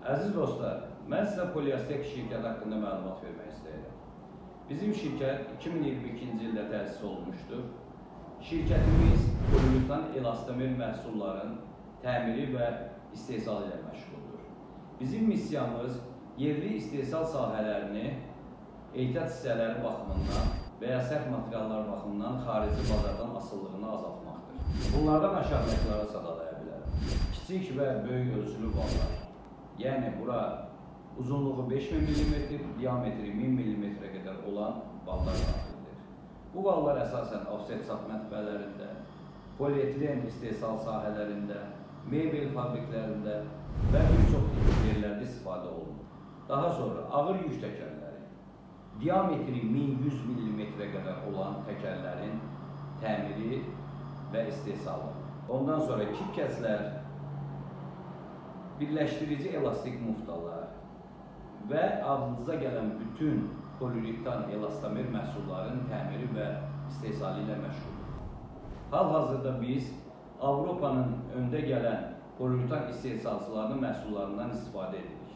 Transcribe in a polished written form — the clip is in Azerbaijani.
Əziz dostlar, mən sizə Polyastek şirkəti haqqında məlumat vermək istəyirəm. Bizim şirkət 2022-ci ildə təsis olunmuşdur. Şirkətimiz poliuretan elastomer məhsulların təmiri və istehsalı ilə məşğuldur. Bizim missiyamız yerli istehsal sahələrini ehtiyat hissələri baxımından və ya sərt materiallar baxımından xarici bazardan asıllığını azaltmaqdır. Bunlardan aşağıdakılara sadalaya bilərəm. Kiçik və böyük ölçülü ballar. Yəni, bura uzunluğu 5000 mm, diametri 1000 mm-ə qədər olan ballar daxildir. Bu ballar əsasən offset sat mətbəələrində, polietilen istehsal sahələrində, mebel fabriklərində və bir çox yerlərdə istifadə olunur. Daha sonra ağır yük təkərləri, diametri 1100 mm-ə qədər olan təkərlərin təmiri və istehsalı. Ondan sonra kipkəslər, birləşdirici elastik muftalar və ağlınıza gələn bütün poliuretan elastomer məhsulların təmiri və istehsalı ilə məşğuldur. Hal-hazırda biz Avropanın öndə gələn poliuretan istehsalçılarının məhsullarından istifadə edirik.